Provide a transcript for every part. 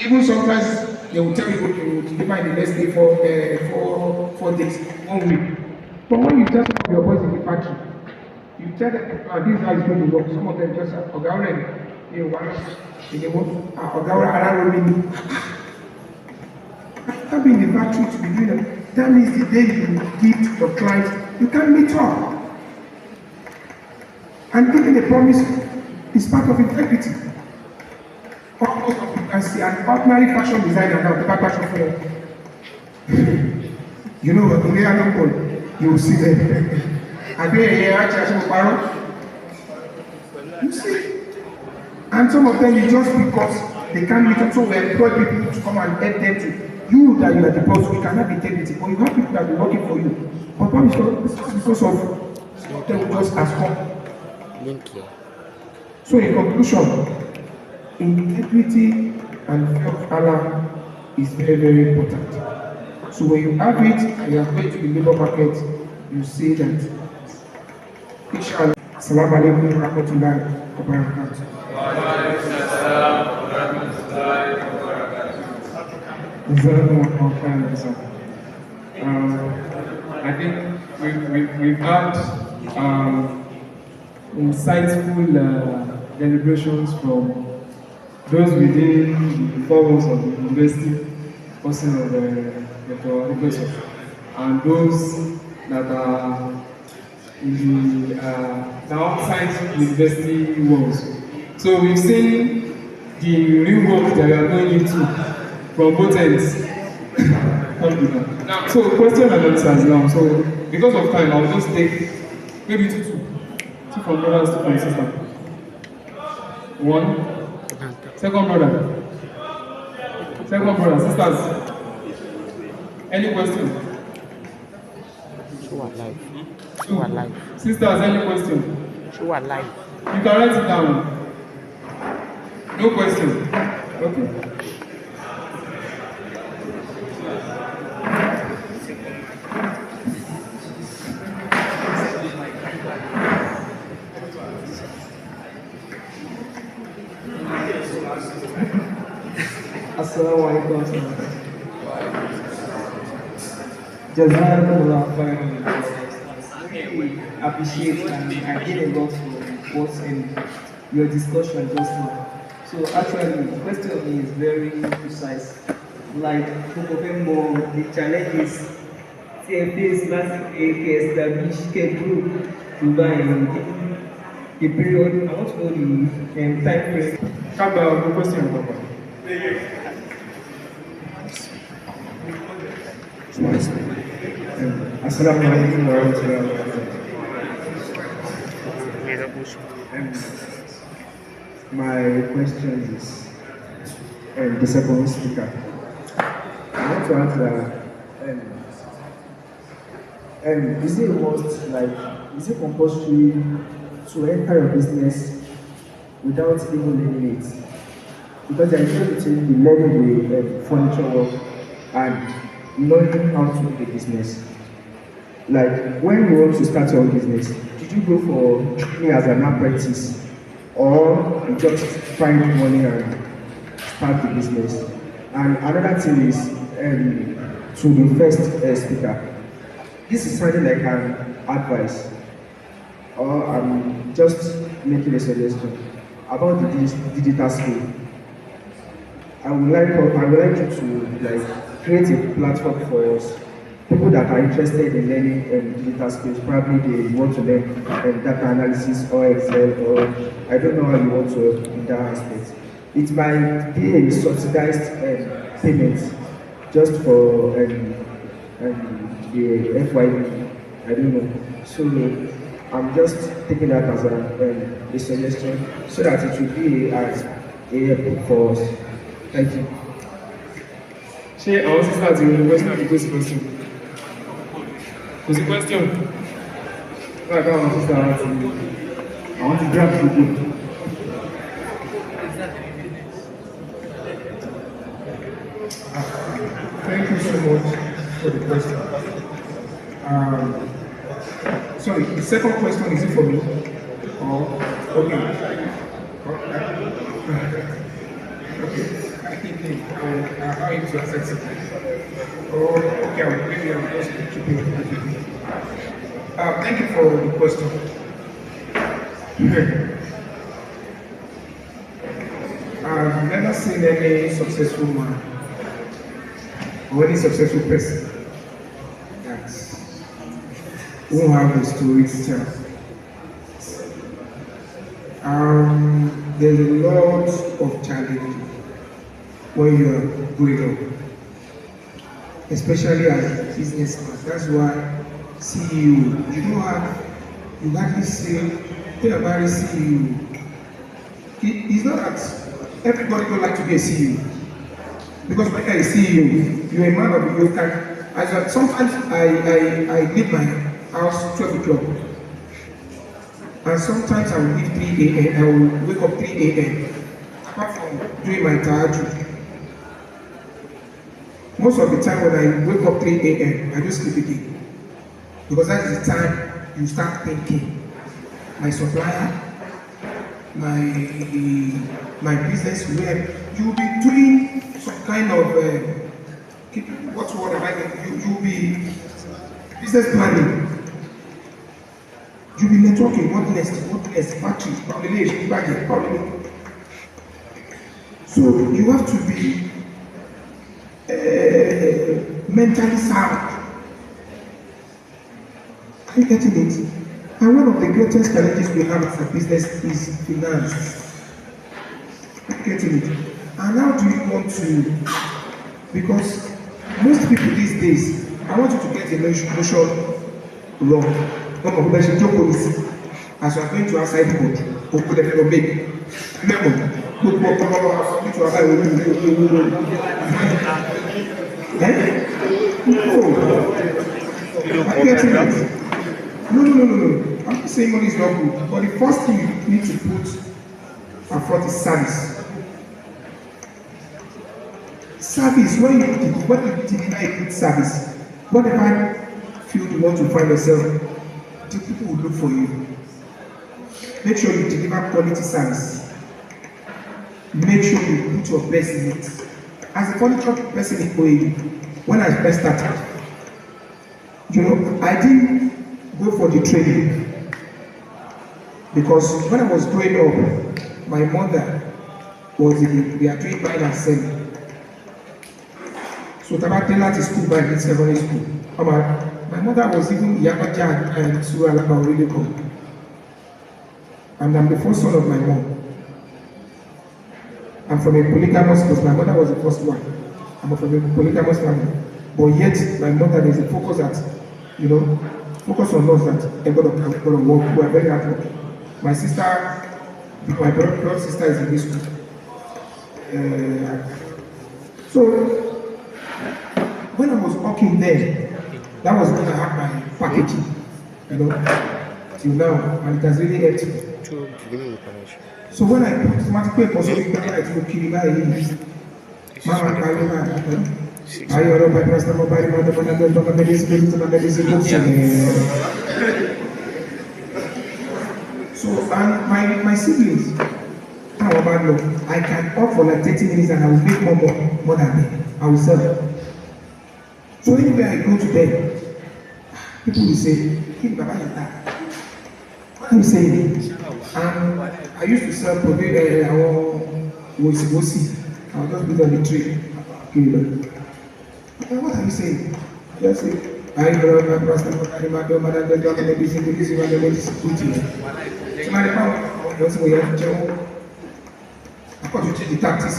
Even sometimes they will tell you okay, we'll deliver in the next day for 4 days, 1 week. But when you tell some of your boys in the factory, you tell them, this is how it's going to work. Some of them just say, Oga already, you want to work, Oga already. After being in the factory to be doing that, that means the day you give your client, you can meet up. And giving a promise is part of integrity. Almost of you can see an ordinary fashion designer now, the fashion fair. You know what, in the other point, you will see them. And they are actually you see. And some of them, you just because they can't meet up, so we employ people to come and help them to. You that you are the boss, you cannot be integrity, but you have people that will be working for you. But what is because of them will just ask come. So in conclusion, integrity and fear of Allah is very, very important. So when you have it and you are going to the labor market, you say that Inshallah. Assalamu alaikum wa rahmatullahi wa barakatuh. I think we've had insightful deliberations from those within the 4 walls of the university, person of the professor, and those that are in the outside university walls. So we've seen the real work that we are going into from both ends. Now, so question and answers now. So because of time, I'll just take maybe two from brothers, two from sisters. One. Second brother. Sisters. Any question? Show alive. Sisters, any question? Show alive. You can write it down. No question. Okay. Assalamu alaikum. Jazakallah khairan. I appreciate and I gain a lot from what's in your discussion just now. So actually, the question is very precise. Like, more the challenge is CFA massively established group to buy the period. I want to know the time frame. Come back, the question. Assalamu alaikum wa rahmatullahi wa barakatuh. My question is the second speaker. I want to ask that is it compulsory to enter your business without even learning it? Because there is no between the learning the furniture work and learning how to do the business. Like when you want to start your own business, did you go for training as an apprentice or you just find money and start the business? And another thing is to the first speaker. This is something like an advice, or I'm just making a suggestion about the digital skill. I would like you to create a platform for us. People that are interested in learning digital skills, probably they want to learn data analysis or Excel, or I don't know how you want to help in that aspect. It might be a subsidized payment just for the FYP. I don't know. So I'm just taking that as a suggestion so that it will be as a help for us. Thank you. She also starts with the question of the question. What's the question? I want to grab the book. Thank you so much for the question. Sorry, the second question is it for me? Okay. Okay. I think evening. How are you to access it? Oh, okay, maybe I'll just keep it. Thank you for the question. I've never seen any successful man or any successful person that won't have a story to tell. There's a lot of challenge when you are growing up, especially as a businessman. That's why CEO, you hardly see, think about a CEO. It's not that everybody don't like to be a CEO. Because when you're a CEO, you're a man of your kind. Sometimes I leave my house 12 o'clock. And sometimes I will leave 3 a.m. I will wake up 3 a.m. Apart from doing my tahajjud. Most of the time when I wake up 3 a.m., I just sleep again. Because that is the time you start thinking. My supplier, my business, where you will be doing some kind of what's word am I? You will be business planning. You will be networking. What next? Factory, probably. So you have to be mentally sound. Are you getting it? And one of the greatest challenges we have as a business is finance. Are you getting it? And how do you want to? Because most people these days, I want you to get a notion wrong. As you are going to outside food, or put a little bit. No. I'm not saying money is not good, but the first thing you need to put forth is service. Service, when you deliver a good service, whatever field you want to find yourself, the people will look for you. Make sure you deliver quality service. Make sure you put your best in it. As a furniture person in OAU, when I first started, I didn't go for the training because when I was growing up, my mother was they are doing buying and selling. So Tabatela is school by secondary school. My mother was even Yamaja and Sualaba really cool. And I'm the first son of my mom. I'm from a polygamous because my mother was the first one. I'm from a polygamous family. But yet my mother is a focus that, focus on us that everybody can work. We are very hard working. My sister, my brother sister is in this school. So when I was working there, that was when I had my packaging, till now, and it has really helped me. So when I put automatically consolidate that I took Kiriba, so and my siblings, I can opt for like 30 minutes and I will make more than them. I will sell them. So anywhere I go to them, people will say, what are you saying? And I used to sell wosi. I was just put on the tree. What are you saying? Just say, I know my pastor, my the tactics.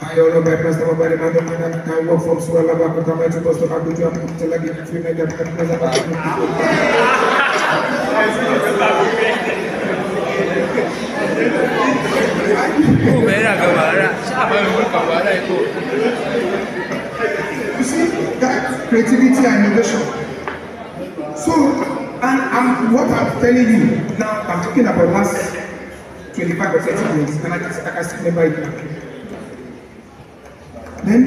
I don't know by pastor, I work from Sualaba, but I'm supposed to have to do You see, that creativity and innovation. So, and what I'm telling you now, I'm talking about last 25 or 30 years, and I can still remember it. Then,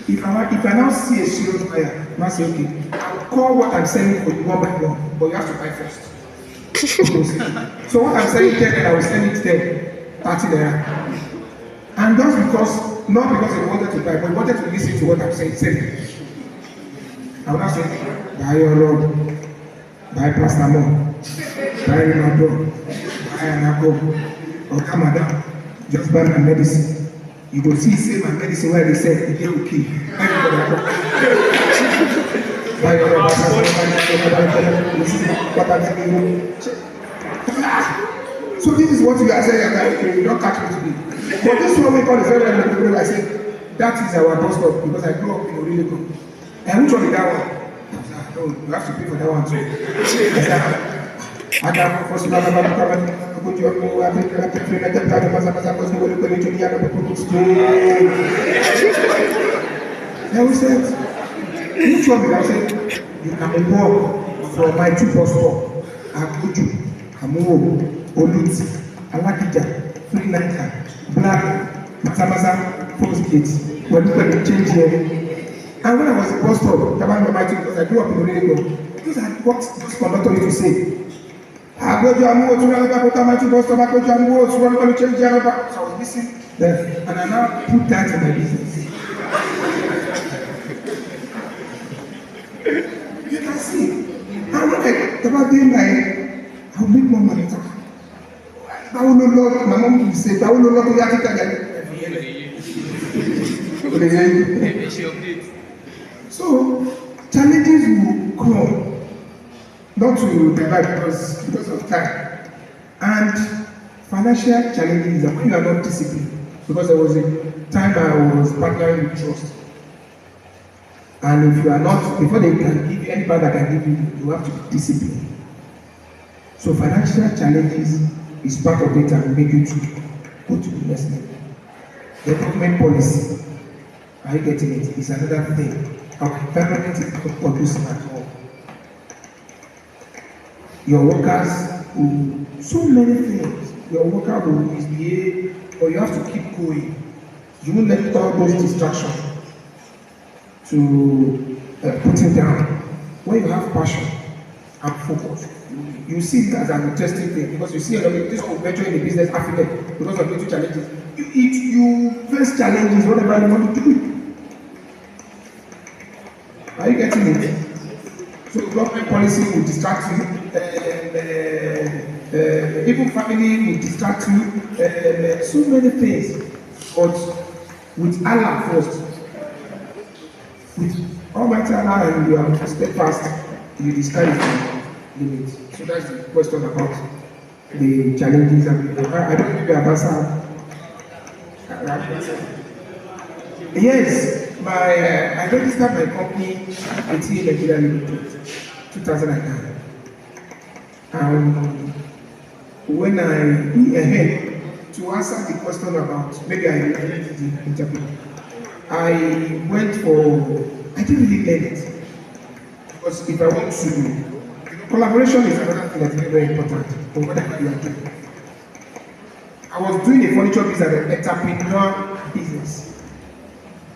if I now see a serious buyer, I say, okay, I'll call what I'm selling for you one by one, but you have to buy first. So what I'm selling 10, I will sell it 10, 30 naira. And that's because not because he wanted to buy, but he wanted to listen to what I'm saying. I would not say, buy your Lord, buy Pastor Mo, buy Ronaldo, buy Anako, or come down, just buy my medicine. You go see, say my medicine where they said, it get okay. Buy your Lord, so this is what you are saying, okay, you don't catch me today. But this one we call the very end. I said, that is our bus stop because I grew up in Orilico. And which one is that one? I said, no, you have to pay for that one too. I got first one about the go to your I think I pay for the time because I was going to the other people school. Then we said, which one will I say? You can walk from my two bus stop. Abuju, Amuwo, Oluti, Alakija, Freelancer, Black, Masamasa, Post Gates. When you can change here. And when I was in bus stop, because I grew up in Orego, these are what this conductor used to say. Abuju, Amuwo, Turalaba, bus stop, Abuju, Amuwo, so I'm going to change here. So I was listening there, and I now put that in my business. You can see. I'm like, I'll make more money. I will no Lord, my mom will say, I will no Lord, we have to so, challenges will come, not to divide because of time. And financial challenges are when you are not disciplined. Because there was a time I was partnering with trust. And if you are not, before they can give you, anybody that can give you, you have to be disciplined. So financial challenges is part of it and make you to go to the next level. The government policy, are you getting it? Is another thing. Our environment is not conducive at all. Your workers will, so many things. Your worker will misbehave, or you have to keep going. You won't let all those distractions to put it down. When you have passion and focus, you see it as an interesting thing because you see a lot of this will venture in the business Africa because of little challenges. You face challenges, whatever you want to do. Are you getting it? So government policy will distract you, even family will distract you, so many things. But with Allah first, with Almighty Allah and you are steadfast, you discourage the limit. So that's the question about the challenges. I don't think we have answered. Yes, I registered my company with Nigeria Limited 2009. When to answer the question about maybe I did the interview, I didn't really learn it. Because if I want to, collaboration is another thing that's very, very important for whatever you are doing. I was doing a furniture business, an entrepreneur business.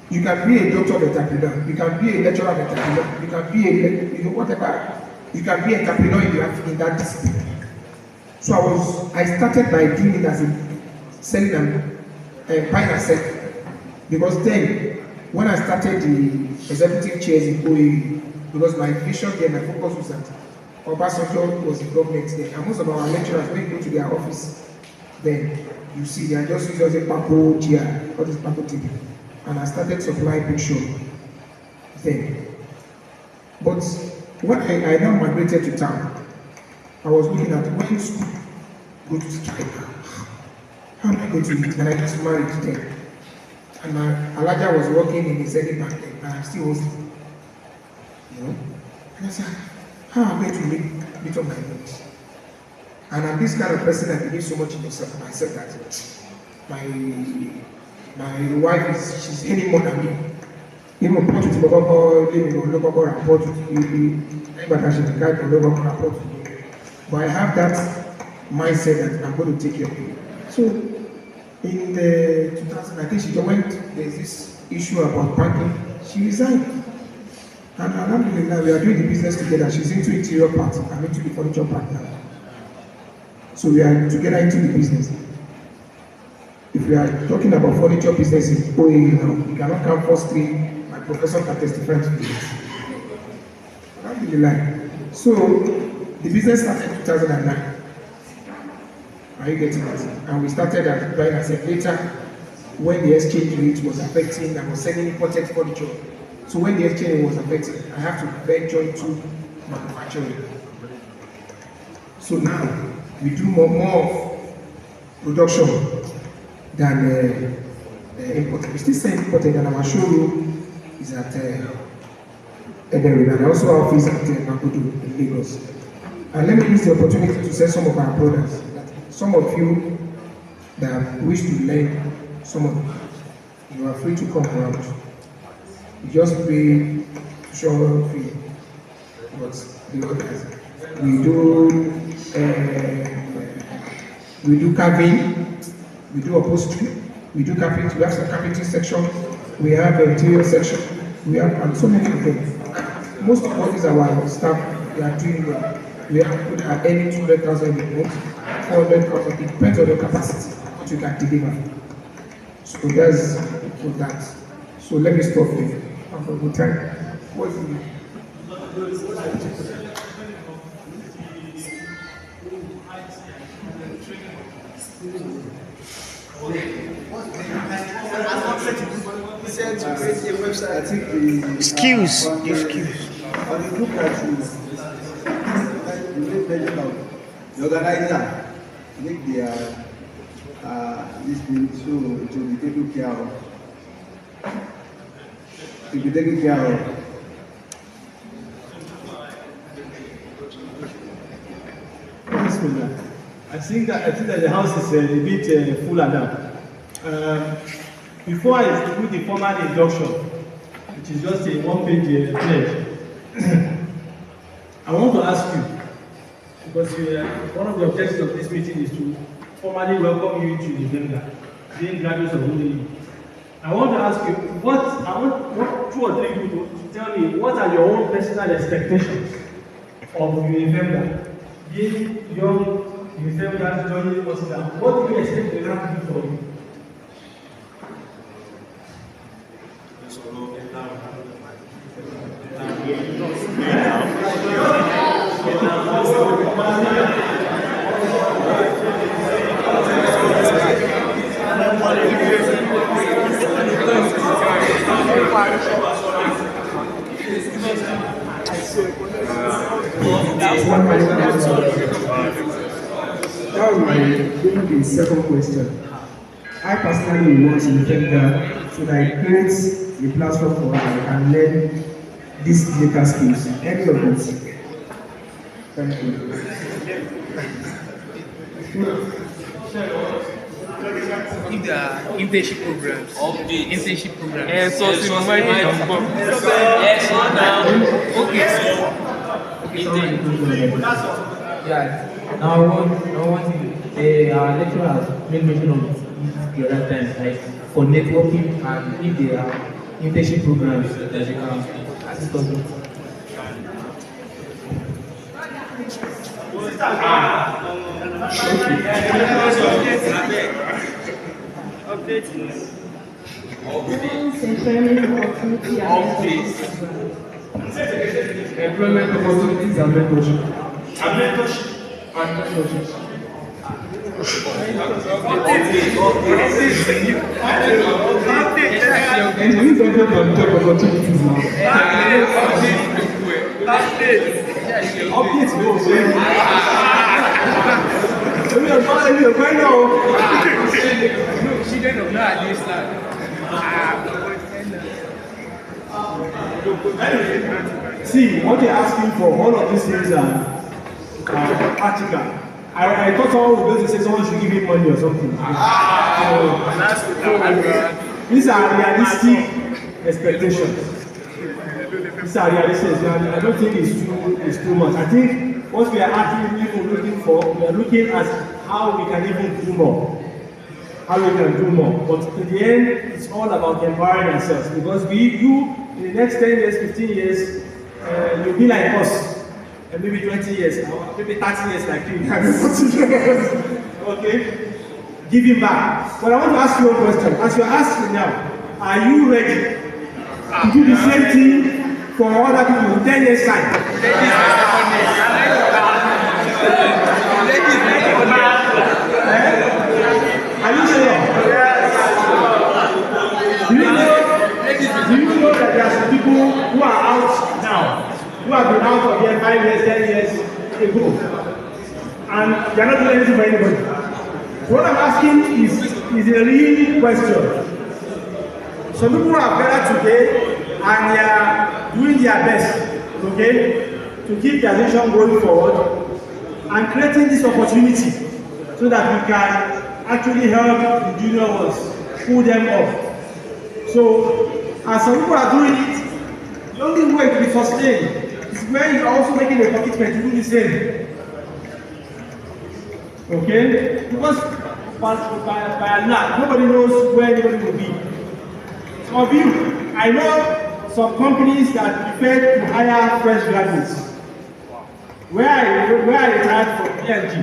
You can be a doctor of entrepreneur, you can be a lecturer of entrepreneur, you can be a whatever, you can be an entrepreneur in that discipline. So I started by doing it as a selling and buying and selling. Because then, when I started the executive chairs in OAU, because my vision there, my focus was that Obasanjo was the government there, and most of our lecturers, when you go to their office, then you see they are just using a Paco chair, all this Paco TV. And I started supplying picture then. But when I now migrated to town, I was looking at when school go to strike. How am I going to eat? And I just married then. And my Alaja was working in the Zenith back then, and I'm still hosting. You know? And I said, how am I going to meet up my needs? And I'm this kind of person that believes so much in myself. And I said that my wife she's any more than me. Even put it to local report to but I have that mindset that I'm going to take care of you. So in the 2000, I think she went, there's this issue about banking, she resigned. And alhamdulillah, we are doing the business together. She's into interior part, I'm into the furniture part now. So we are together into the business. The if you are talking about furniture business in OAU now, you cannot count first three. My professor can testify to this. I don't really lie. So the business started in 2009. Are you getting it? And we started at buying asset later when the exchange rate was affecting. I was selling imported furniture. So when the exchange rate was affecting, I have to venture into manufacturing. So now we do more production than imported. We still sell imported, and our showroom is at Ederin, and I also have office at Maputo in Lagos. And let me use the opportunity to say some of our products that some of you that wish to learn some of them, you are free to come around. You just pay showroom fee. But the others, we do carving, we do upholstery, we do carpet. We have some carpeting section, we have an interior section, we have and so many of them. Most of what is our staff, they are doing well. We have people that are earning 200,000 a month, 400,000. It depends on your capacity, what you can deliver. So that's for that. So let me stop there. Have a good time. What's the Skills. On the group that you make mention of, the organizer make their this thing, so it will be taken care of. It will be taken care of. I think that the house is a bit full enough. Before I do the formal induction, which is just a one-page pledge, I want to ask you, because one of the objectives of this meeting is to formally welcome you to Unifemga, being graduates of UNI. I want to ask you, I want 2 or 3 people to tell me what are your own personal expectations of Unifemga, being young Unifemga joining forces, and what do you expect the land to do for you? That was the second question. I personally want to think that so that it creates a platform for us and learn these digital skills. Any of it. Thank you. If there are internship programs, internship programs. Yes, so yes, Yeah. Now one thing, our lecturer has made mention of it the other time, like for networking and if there are internship programs that they can assist us with. Employment opportunities and mentorship. And we don't have job opportunities now. Updates no. Children of nowadays now. See, what they're asking for, all of these things are practical. I thought someone would go to say someone should give him money or something. These are realistic expectations. These are realistic. I don't think it's too much. I think what we are actually even looking for, we are looking at how we can even do more. How we can do more. But in the end, it's all about empowering ourselves. Because in the next 10 years, 15 years, you'll be like us. And maybe 20 years, maybe 30 years like you. Okay? giving back. But I want to ask you a question. As you're asking now, are you ready to do the same thing for other people 10 years time? Are you sure? Do you know that there are some people who are out now, who have been out of here 5 years, 10 years ago, and they are not doing anything for anybody? So what I'm asking is a real question. Some people are better today and they are doing their best, okay, to keep their nation going forward and creating this opportunity so that we can actually help the junior ones, pull them up. So, as some people are doing it, the only way to be sustained is when you're also making a commitment to do the same. Okay? Because by now, nobody knows where anybody will be. Some of you, I know some companies that prefer to hire fresh graduates. Where I retired from PNG,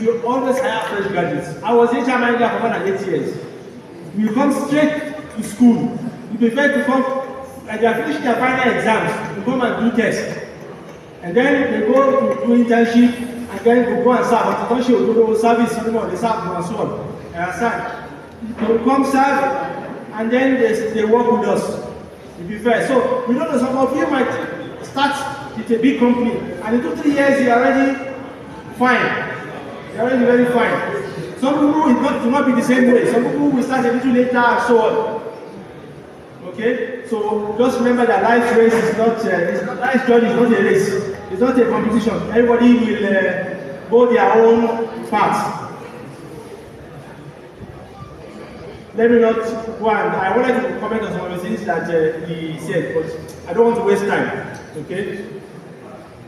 we always hire fresh graduates. I was HR manager for more than 8 years. We come straight to school. We prefer to come, and they are finishing their final exams, to come and do tests. And then they go to do internship, and then they go and serve. Until they do service, they serve and so on. They will come serve, and then they work with us. We prefer. So we know that some of you might start with a big company, and in 2-3 years you are already fine. You are already very fine. Some people will not be the same way. Some people will start a little later and so on. Okay? So just remember that life's race is not, life's journey is not a race. It's not a competition. Everybody will go their own path. Let me not go on. I wanted to comment on some of the things that he said, but I don't want to waste time. Okay?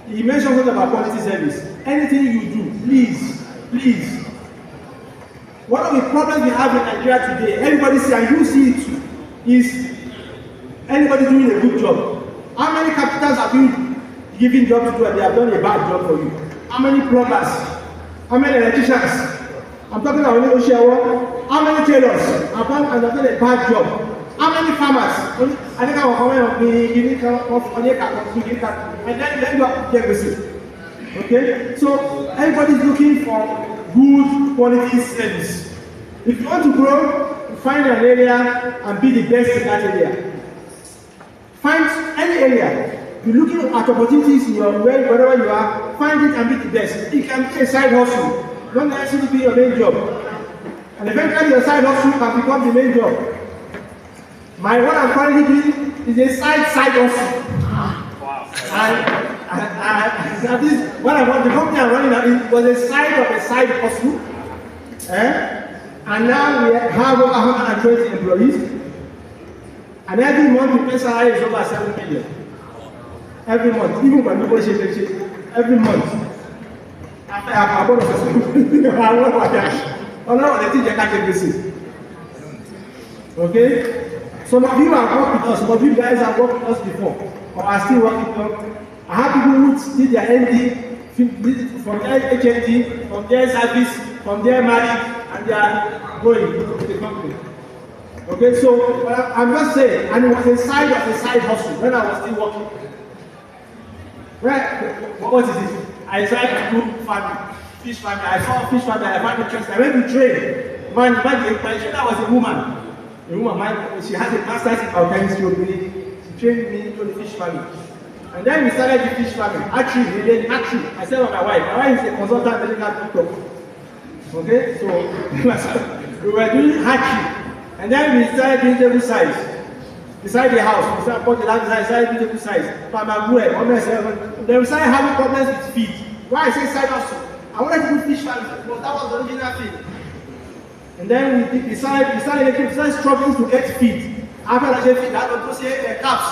He mentioned something about quality service. Anything you do, please. One of the problems we have in Nigeria today, everybody see, and you see it too, is anybody doing a good job. How many capitals have you given job to do and they have done a bad job for you? How many plumbers? How many electricians? I'm talking about Oshiawa. How many tailors have done and have done a bad job? How many farmers? I think I will comment on the and then you have to get this. Okay? So everybody's looking for good quality service. If you want to grow, find an area and be the best in that area. Find any area. You're looking at opportunities in your way, wherever you are, find it and be the best. It can be a side hustle. Don't necessarily be your main job. And eventually your side hustle can become the main job. What I'm currently doing is a side hustle. Wow. And this, what I want, the company I'm running now, it was a side of a side hustle. And now we have over 120 employees. And every month the pay salary is over 7 million. Every month, even when people shake, every month. After I have a bonus of 7 million, I want what I think they can't take this. Okay? Some of you have worked with us, some of you guys have worked with us before, or are still working with us. I have people who did their ND from their HND, from their service, from their marriage, and they are going to the company. Okay, so I'm just saying, and it was a side of a side hustle when I was still working. Right? What is it? I tried to do farming, fish farming. I saw fish farming, I found interest. I went to train. Man, my trainer was a woman. A woman, she has a master's in biochemistry. She trained me to the fish farming. And then we started the fish farming. Actually, I said to my wife is a consultant medical doctor. Okay, so we were doing hatchery. And then we started doing table size. Beside the house, we started putting the land beside, started doing table size. Then we started having problems with feed. Why I say side hustle? I wanted to do fish farming, but that was the original thing. And then we started struggling to get feed. After I get feed, I had to say caps.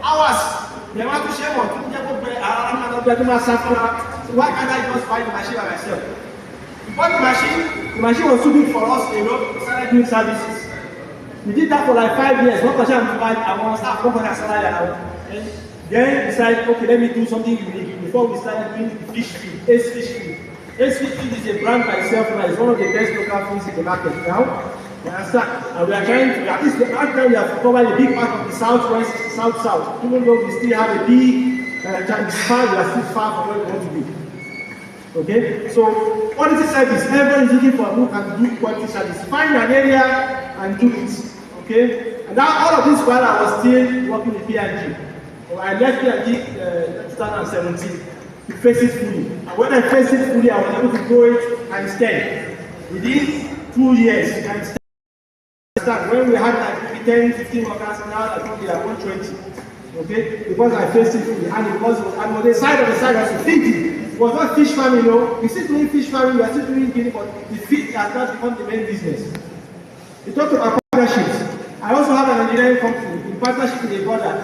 Hours. They want to share one. Why can't I just buy the machine by myself? We bought the machine was too big for us, we started doing services. We did that for like 5 years. One person I want to start, one person salary. Then we decided, okay, let me do something unique before we started doing fish feed, fish feed. SVP is a brand by itself now. It's one of the best local foods in the market now. You understand? And we are trying to, at least right now we have covered a big part of the southwest, south-south. Even though we still have a big chance, we are still far from where we want to be. Okay? So, quality service, everyone is looking for who can do quality service. Find an area and do it. Okay? And that, all of this while I was still working with P&G. I left P&G 2017 to face it fully. And when I faced it fully, I was able to grow it and stay. Within 2 years, and stay. When we had like 10, 15 workers, now I think we are 120. Okay? Because I faced it fully. And it was on the side of the side, I was thinking. It was not fish farming, you know. We still doing fish farming, we are still doing guinea, but the fish has not become the main business. We talked about partnerships. I also have an engineering company in partnership with a brother.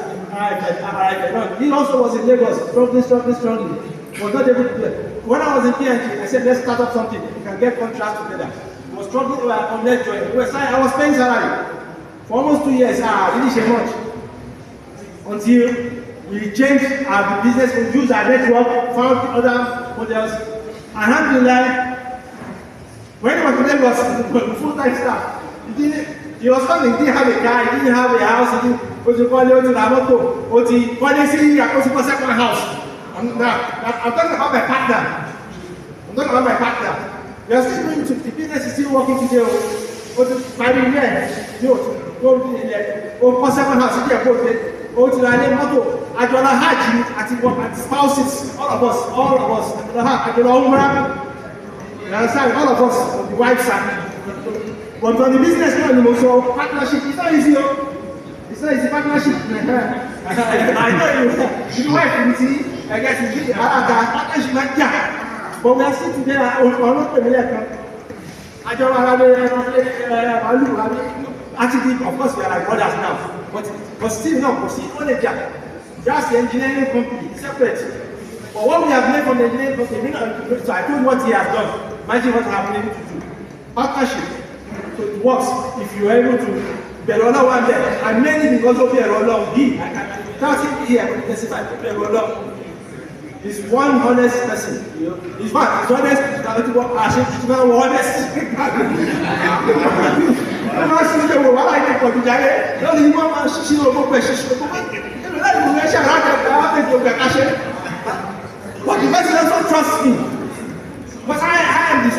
He also was in Lagos, struggling. Was not able to do it. When I was in PNG, I said, let's start up something. We can get contracts together. I was struggling on let's join. I was paying salary for almost 2 years. Really so much. Until we changed our business, we used our network, found other models. Alhamdulillah, when he was in Lagos, full-time staff, he was coming, he didn't have a car, he didn't have a house, he didn't go second house. I'm talking about my partner. We are still going to, the business is still working today. Second house, Adjola Haji, at spouses, all of us, Adjola you understand, all of us on the wife side. But on the business side, also partnership, it's not easy. It's not easy partnership. I know you wife, you see, I guess it's really partnership like that. But we are still together, we're not familiar. Actually, of course, we are like brothers now. But still, no, see, only just the engineering company, separate. But what we have learned from the engineering company, so I told you what he has done. Imagine what I have been able to do. Partnership. So it works if you are able to be a roller one day. And many because of a roller, he, I can tell him here, but testify, be a roller. He's one honest person. He's what? He's honest. He's not to work. He's not honest. But the person doesn't trust me. But I am the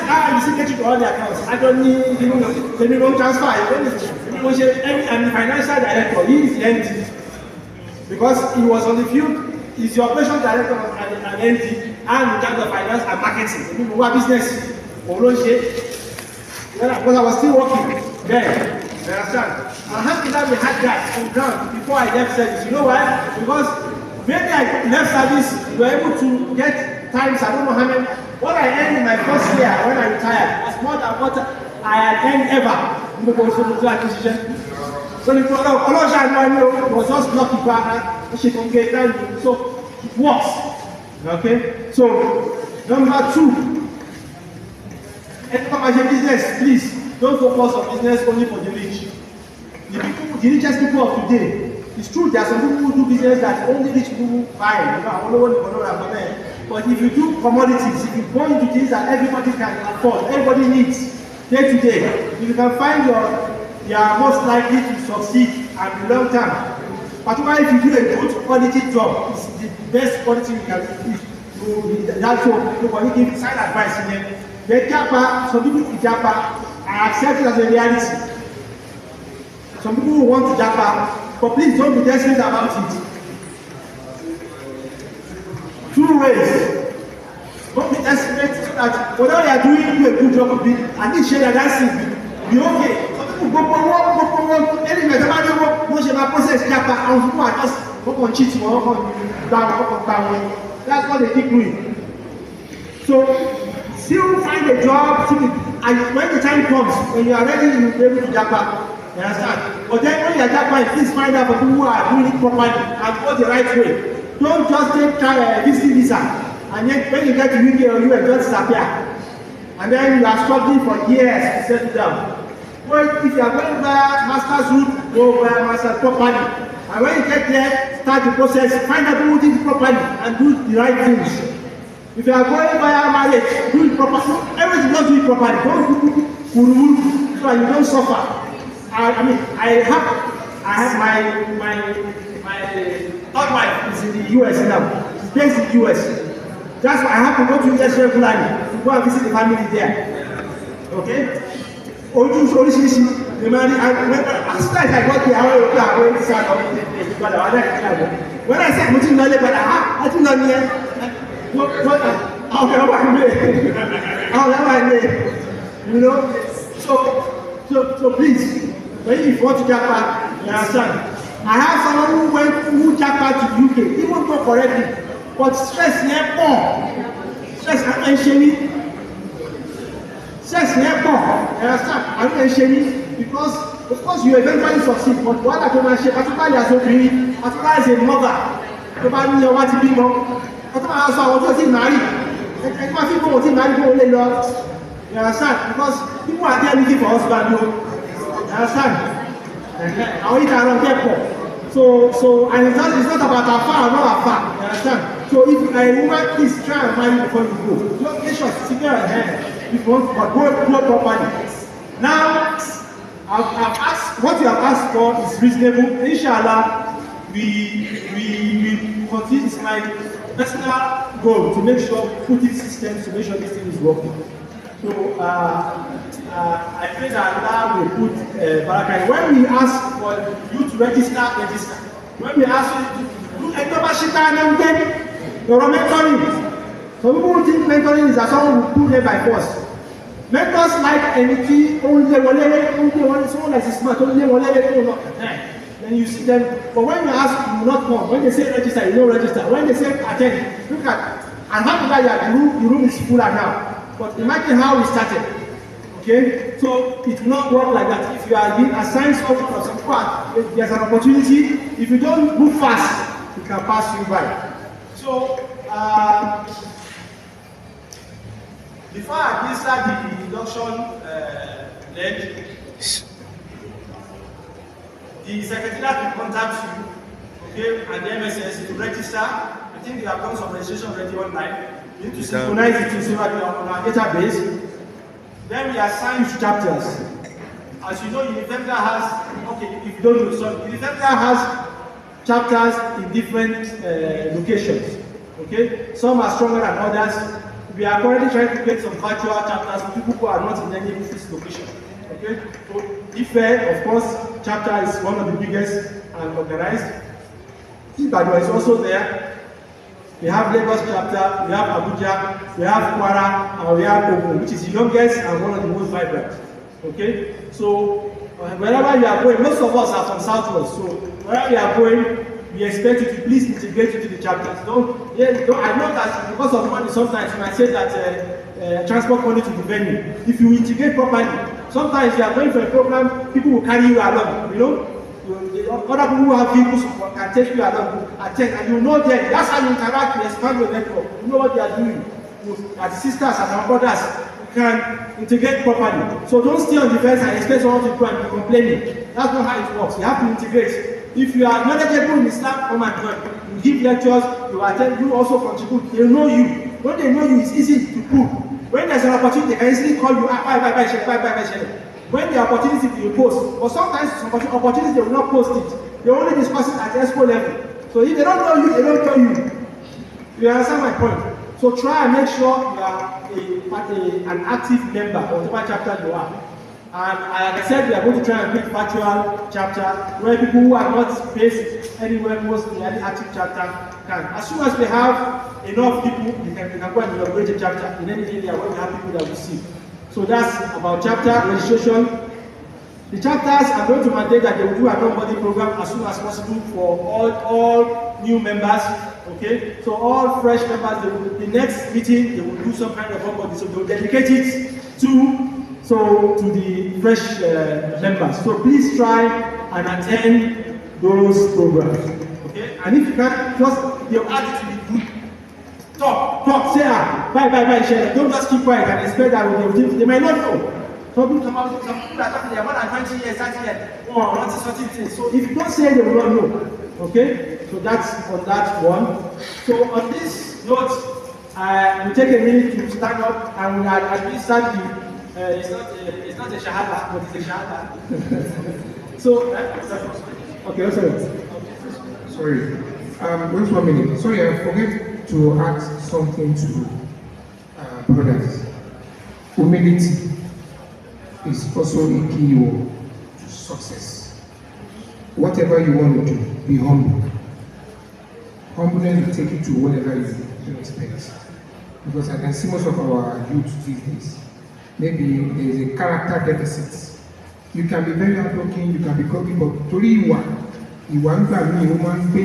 secretary to all the accounts. I don't need the minimum transfer. I'm the financial director. He is the entity. Because he was on the field, he's the operations director at NT and in terms of finance and marketing. People who are business. Because I was still working there. You understand? Alhamdulillah, we had that on ground before I left service. You know why? Because maybe I left service, we were able to get times, I don't know how many. What I earned in my first year when I retired was more than what I had earned ever in the consulting acquisition. So the product was just lucky back, she can get down. So it works. Okay? So, number 2, as a business, please. Don't focus on business only for the rich. The richest people of today, it's true there are some people who do business that only rich people buy. But if you do commodities, if you go into things that everybody can afford, everybody needs day to day, if you can find you are most likely to succeed and long term. Particularly if you do a good quality job, it's the best quality you can do. That's what nobody give side advice in there. The Japa, some people in Japa, I accept it as a reality. Some people who want to Japa, but please don't be desperate about it. 2 ways. Don't be desperate so that whatever you are doing, do a good job of it, and this share that dancing, be okay. Some people go for work, anyway, the man work, no share process Japa, and people are just work on cheating, work on down. That's what they keep doing. So, still find a job, and when the time comes, when you are ready, you will be able to Japa. You understand? But then when you are Japa, please find out for people who are doing it properly and go the right way. Don't just take visiting visa, and then when you get to UK or US, just disappear. And then you are struggling for years to settle down. Well, if you are going by master's route, go by master's properly. And when you get there, start the process, find out who did it properly and do the right things. If you are going via marriage, do it properly. Everything, just do it properly. Don't do kuru so that you don't suffer. I mean, I have my third wife is in the US now. She's based in the US. That's why I have to go to US regularly to go and visit the family there. Okay? When I said, I think not here. You know, so please, when you want to Japan, you understand. I have someone who Japan to UK, even go correctly, but stress never. Stress never. You understand? I'm because of course you eventually succeed, but what I can share, particularly as a mother, probably what to be more. You understand? Because people are there looking for husband. You understand? So and it's not about afar or not afar. You understand? So if a woman please try and marry before you go. Don't make sure to secure her hand if you want, but go properly. Now I've asked what you have asked for is reasonable. Inshallah, we continue. It's my personal goal to make sure putting systems to make sure this thing is working. So I pray that Allah will put barakah. When we ask for you to register. When we ask you to do a membership and you're mentoring. Some people think mentoring is that someone will do them by force. Mentors like anything, only one, someone that is smart, only one, then you see them. But when you ask, you will not come. When they say register, you don't register. When they say attend, look at, and how the room is fuller now. But imagine how we started. Okay? So it will not work like that. If you are being assigned something or some part, there's an opportunity. If you don't move fast, it can pass you by. So, before I start the induction leg, the secretariat will contact you, okay, and the MSS to register. I think they have done some registration already online. You need to synchronize it so that you are on our database. Then we assign you to chapters. As you know, Unifemga has, okay, if you don't know, so Unifemga has chapters in different locations. Okay, some are stronger than others. We are currently trying to get some virtual chapters for people who are not in any fixed location. Okay, so Ife, of course, chapter is one of the biggest and organized. Ibadan is also there. We have Lagos chapter, we have Abuja, we have Kwara, and we have Ogun, which is the youngest and one of the most vibrant. Okay, so wherever you are going, most of us are from Southwest, so wherever you are going, we expect you to please integrate into the chapters. I know that because of money, sometimes you might say that transport money to the venue. If you integrate properly, sometimes you are going for a program, people will carry you along, you know. Other people who have vehicles can take you along, attend, and you know them. That's how you interact, you expand your network. You know what they are doing. As sisters, as our brothers, you can integrate properly. So don't stay on the fence and expect someone to go and be complaining. That's not how it works. You have to integrate. If you are knowledgeable in Islam, come and join. You give lectures, you attend, you also contribute. They know you. When they know you, it's easy to prove. When there's an opportunity, they can easily call you, bye. When the opportunity you post, but sometimes some opportunities they will not post it. They only discuss it at expo level. So if they don't know you, they don't tell you. You understand my point? So try and make sure you are an active member of whatever chapter you are. And like I said, we are going to try and create virtual chapter where people who are not based anywhere close to any active chapter can. As soon as we have enough people, we can go and inaugurate a chapter in any area where we have people that we see. So that's about chapter registration. The chapters are going to mandate that they will do an onboarding program as soon as possible for all new members. Okay, so all fresh members, the next meeting they will do some kind of onboarding. So they will dedicate it to the fresh members. So please try and attend those programs. Okay, and if you can't, just your attitude is good. Talk, say bye, share. Don't just keep quiet and expect that they might not know. Some people are talking, they are more than 20 years, 30 years. Oh, not certain things. So if you don't say, they will not know. Okay? So that's on that one. So on this note, we take a minute to stand up and we administer the, it's not a shahada, but it's a shahada. So, okay, sorry. Sorry. Wait 1 minute. Sorry, I forget to ask something to brothers. Humility is also a key word to success. Whatever you want to do, be humble. Humbleness will take you to whatever you expect. Because I can see most of our youth these days, maybe there is a character deficit. You can be very hardworking, you can be cocky, but you want to be human, pay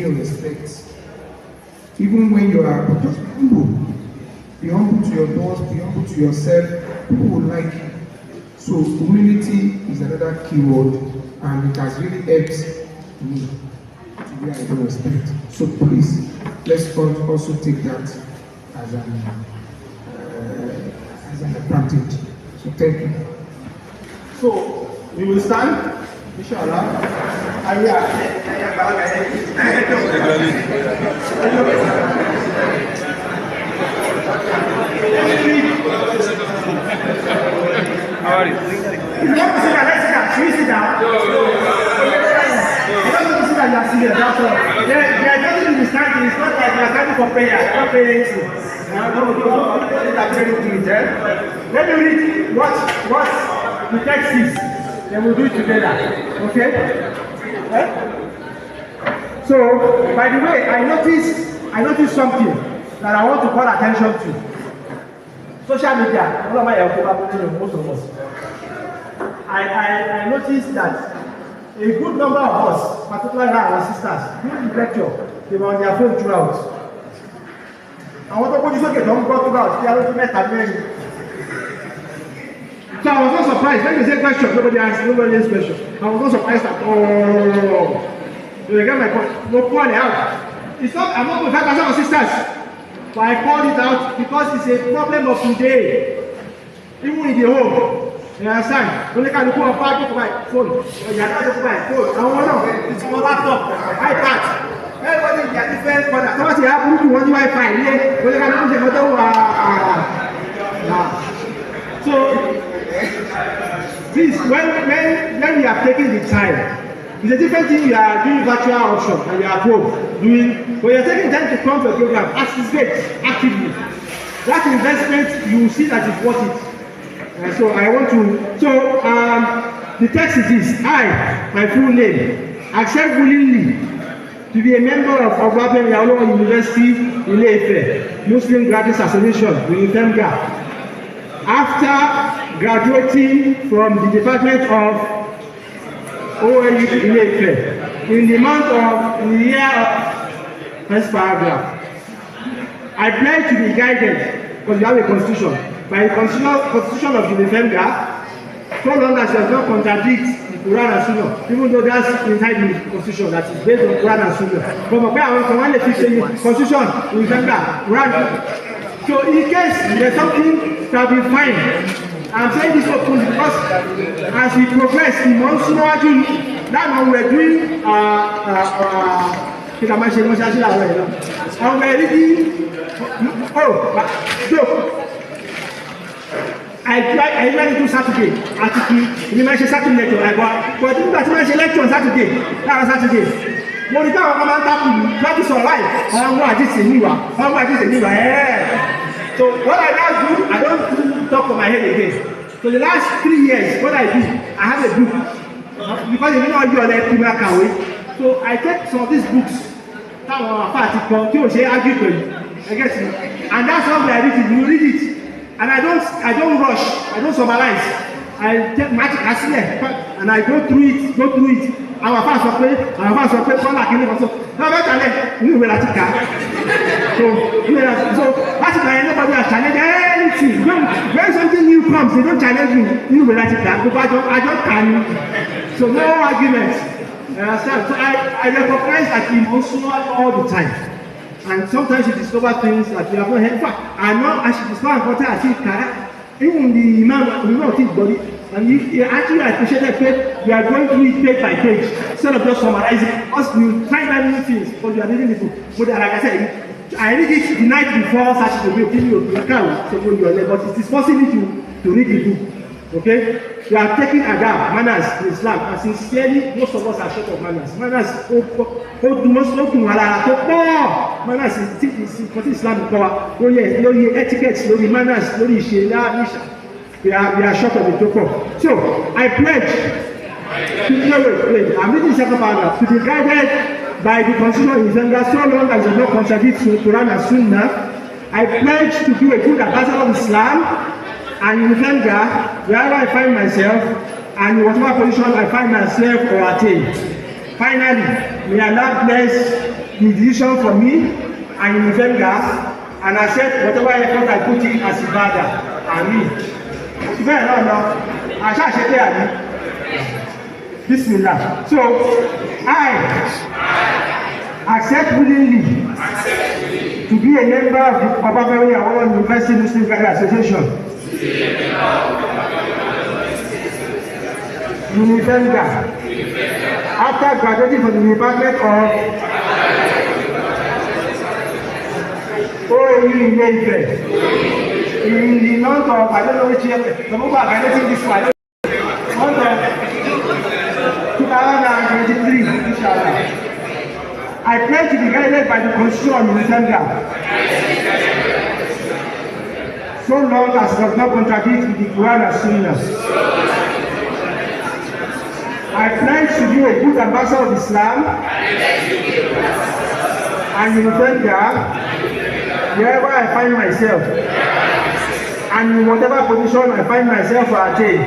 your respect. Even when you are, but just be humble. Be humble to your boss, be humble to yourself, people will like you. So humility is another key word, and it has really helped me to where I do respect. So please, let's also take that as an advantage. So thank you. So we will stand, inshallah. How are you? Let's sit down. They are telling you to stand. It's not like they are standing for prayer. Not praying. Let me read what the text is. Then we'll do it together. Okay? So, by the way, I noticed something that I want to call attention to. Social media, most of us. I noticed that a good number of us, particularly our sisters, during the lecture, they were on their phone throughout. I want to put this okay, don't go throughout. They are looking at me. So I was not surprised. When they say question, nobody asked question. I was not surprised at all. So you get my point. No point out. It's not, I'm not with 5,000 sisters. But I called it out because it's a problem of today. Even in the home. You understand? Only can look at my phone. You are not looking at my phone. I want to know. It's my laptop, iPad. Everybody is different. But somebody have to do one Wi-Fi. Only can look at so, please, when we are taking the time, it's a different thing. You are doing virtual option and you are at home doing. When you are taking time to come to a program, participate actively. That investment, you will see that it's worth it. So I want to, the text is this: I, my full name, accept willingly to be a member of Unifemga University, Ile-Ife, Muslim Graduates Association, Unifemga. After graduating from the Department of OAU Ile-Ife in the year of first paragraph, I pledge to be guided, because we have a constitution, by the constitution of Unifemga, so long as it does not contradict the Quran and Sunnah, even though that's inside the constitution that is based on Quran and Sunnah. But my parents want to fix the constitution, Unifemga, Quran. So in case there's something that will be fine, I'm saying this openly because as we progress in Mssn, that one we're doing and we're reading. I usually do Saturday article. You mentioned Saturday lecture, but if you mention lecture on Saturday, that was Saturday. Mo ní káwọn kan máa ń tápù mi láti sọ láì àwọn ọmọ àdìsí níwà So what I now do, I don't talk for my head again. So the last 3 years, what I do, I have a book because you know you are like Premier Kawe. So I take some of these books. Táwọn àfa àti kan tí ò ṣe argue pẹ̀lú, I get it, and that's how I read it. You read it. And I don't rush, I don't summarize. I take my and I go through it. Our fans are playing, call like anyone. So now you will so that's why nobody has challenged anything. When something new comes, they don't challenge you will because I don't can. So no arguments. So I recognize that in Mssn all the time. And sometimes you discover things that you have not heard. In fact, I know I should discover important as even the imam will not think body. And you actually appreciate that you are going through it page by page instead of just summarizing. Us, you find out new things because you are reading the book. But like I said, I read it the night before Saturday, you can't so go your level, but it is possible to read the book. Okay? We are taking adab, manners in Islam, and sincerely, most of us are short of manners. Manners, manners is Islam power. Lórí etiquette, lórí manners, lórí ìṣe, we are short of the topo. So, I pledge I'm reading the second paragraph, to be guided by the constitution of Unifemga so long as it does not contradict the Quran and Sunnah. I pledge to be a good ambassador of Islam and Unifemga wherever I find myself and in whatever position I find myself or attain. Finally, may Allah bless the decision for me and Unifemga and accept whatever effort I put in as ibadah. Amen. Bismillah. So, I accept willingly to be a member of the Unifemga University Muslim Graduate Association. Unifemga. After graduating from the Department of in the month of, I don't know which year, the moment I'm graduating this one, month of 2023, inshallah. I pledge to be guided by the constitution of Unifemga, so long as it does not contradict with the Quran and Sunnah. I pledge to be a good ambassador of Islam and Unifemga wherever I find myself and in whatever position I find myself or attain.